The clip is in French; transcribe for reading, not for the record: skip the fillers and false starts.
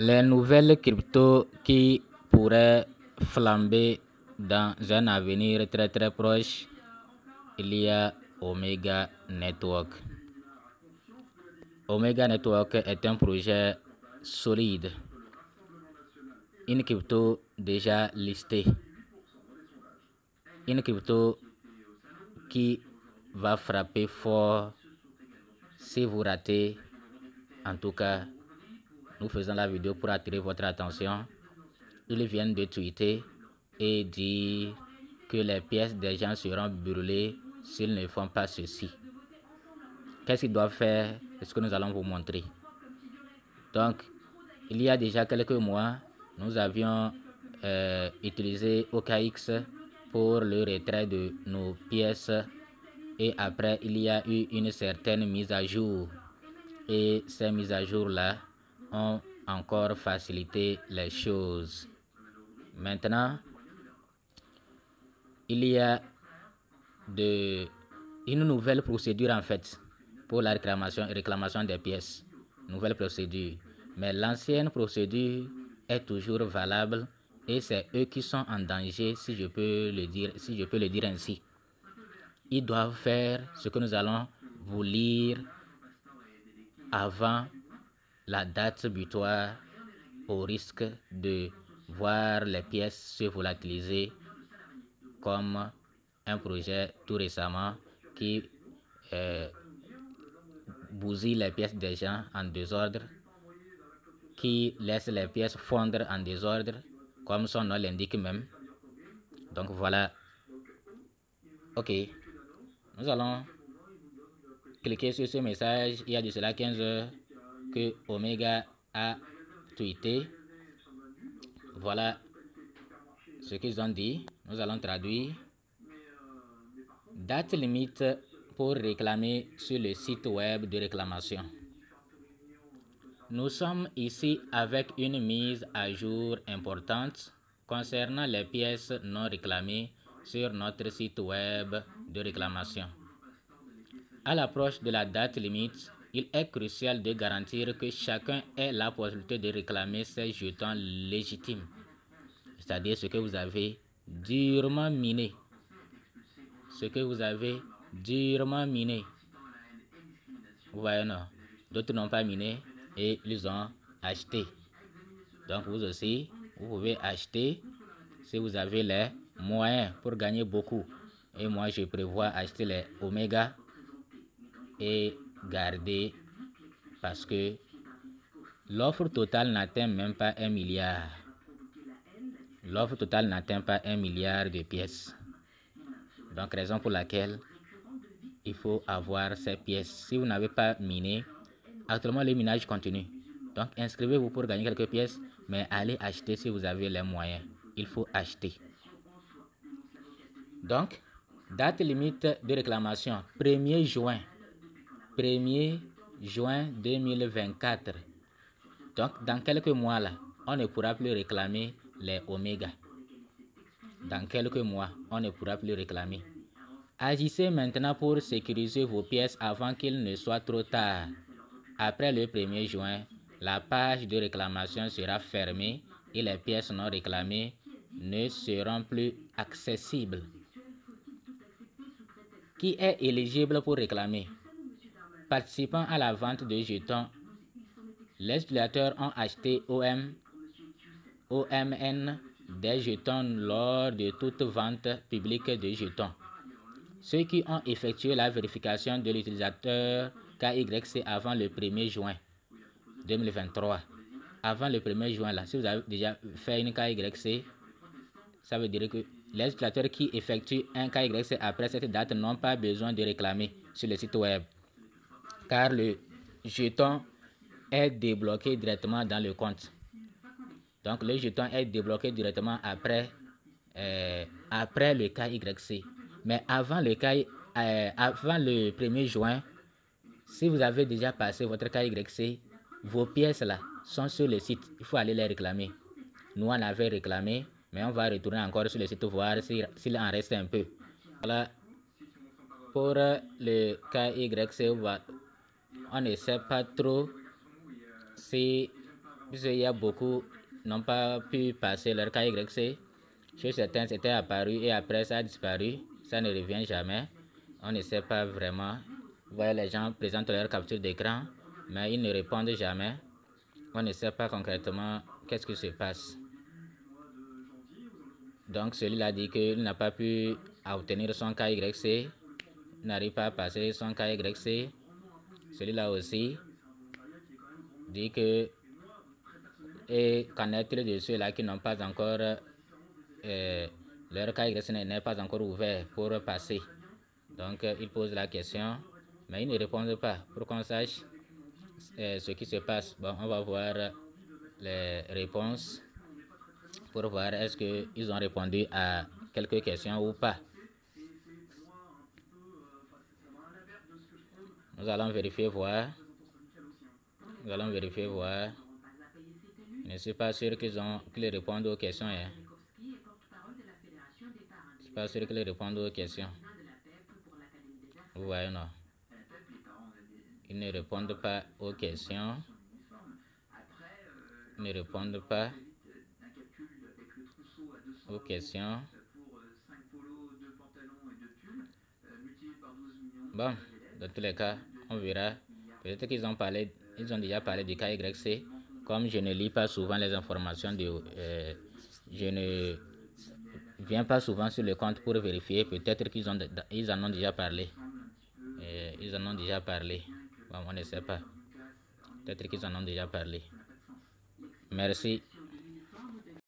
Les nouvelles crypto qui pourraient flamber dans un avenir très proche, il y a Omega Network. Omega Network est un projet solide, une crypto déjà listée, une crypto qui va frapper fort si vous ratez. En tout cas, nous faisons la vidéo pour attirer votre attention. Ils viennent de tweeter et dire que les pièces des gens seront brûlées s'ils ne font pas ceci. Qu'est-ce qu'ils doivent faire? C'est ce que nous allons vous montrer. Donc, il y a déjà quelques mois, nous avions utilisé OKX pour le retrait de nos pièces et après, il y a eu une certaine mise à jour. Et ces mises à jour-là ont encore facilité les choses. Maintenant, il y a une nouvelle procédure en fait pour la réclamation des pièces. Nouvelle procédure. Mais l'ancienne procédure est toujours valable et c'est eux qui sont en danger, si je peux le dire ainsi. Ils doivent faire ce que nous allons vous lire avant la date butoir au risque de voir les pièces se volatiliser comme un projet tout récemment qui bousille les pièces des gens en désordre, qui laisse les pièces fondre en désordre, comme son nom l'indique même. Donc voilà. Ok. Nous allons cliquer sur ce message. Il y a de cela 15 heures que Omega a tweeté. Voilà ce qu'ils ont dit. Nous allons traduire. Date limite pour réclamer sur le site web de réclamation. Nous sommes ici avec une mise à jour importante concernant les pièces non réclamées sur notre site web de réclamation. À l'approche de la date limite, il est crucial de garantir que chacun ait la possibilité de réclamer ses jetons légitimes, c'est-à-dire ce que vous avez durement miné. Ce que vous avez durement miné. Vous voyez, non? D'autres n'ont pas miné et ils ont acheté. Donc vous aussi, vous pouvez acheter si vous avez les moyens pour gagner beaucoup. Et moi, je prévois acheter les Omega et garder parce que l'offre totale n'atteint même pas 1 milliard. L'offre totale n'atteint pas 1 milliard de pièces. Donc, raison pour laquelle il faut avoir ces pièces. Si vous n'avez pas miné, actuellement le minage continue. Donc, inscrivez-vous pour gagner quelques pièces, mais allez acheter si vous avez les moyens. Il faut acheter. Donc, date limite de réclamation, 1er juin. 1er juin 2024. Donc, dans quelques mois là, on ne pourra plus réclamer les Omega. Dans quelques mois, on ne pourra plus réclamer. Agissez maintenant pour sécuriser vos pièces avant qu'il ne soit trop tard. Après le 1er juin, la page de réclamation sera fermée et les pièces non réclamées ne seront plus accessibles. Qui est éligible pour réclamer? Participant à la vente de jetons, les utilisateurs ont acheté OMN des jetons lors de toute vente publique de jetons. Ceux qui ont effectué la vérification de l'utilisateur KYC avant le 1er juin 2023. Avant le 1er juin, là, si vous avez déjà fait une KYC, ça veut dire que les utilisateurs qui effectuent un KYC après cette date n'ont pas besoin de réclamer sur le site web. Car le jeton est débloqué directement dans le compte. Donc le jeton est débloqué directement après le KYC. Mais avant le 1er juin, si vous avez déjà passé votre KYC, vos pièces là sont sur le site. Il faut aller les réclamer. Nous on avait réclamé, mais on va retourner encore sur le site voir s'il en reste un peu. Voilà. Pour le KYC, on ne sait pas trop si Puisqu'il y a beaucoup n'ont pas pu passer leur KYC. Chez certains, c'était apparu et après ça a disparu. Ça ne revient jamais. On ne sait pas vraiment. Vous voyez, les gens présentent leur capture d'écran, mais ils ne répondent jamais. On ne sait pas concrètement qu'est-ce qui se passe. Donc, celui-là dit qu'il n'a pas pu obtenir son KYC, n'arrive pas à passer son KYC. Celui-là aussi dit que, et qu'en est-il de ceux-là qui n'ont pas encore, leur KYC n'est pas encore ouvert pour passer. Donc, il pose la question, mais ils ne répondent pas pour qu'on sache ce qui se passe. Bon, on va voir les réponses pour voir est-ce qu'ils ont répondu à quelques questions ou pas. Nous allons vérifier voir. Nous allons vérifier voir. Je ne suis pas sûr qu'ils répondent aux questions. Hein. Je ne suis pas sûr qu'ils répondent aux questions. Vous voyez, non. Ils ne répondent pas aux questions. Ils ne répondent pas aux questions. Bon, dans tous les cas, on verra. Peut-être qu'ils ont parlé, ils ont déjà parlé du KYC. Comme je ne lis pas souvent les informations, je ne viens pas souvent sur le compte pour vérifier. Peut-être qu'ils en ont déjà parlé. Ils en ont déjà parlé. Bon, on ne sait pas. Peut-être qu'ils en ont déjà parlé. Merci.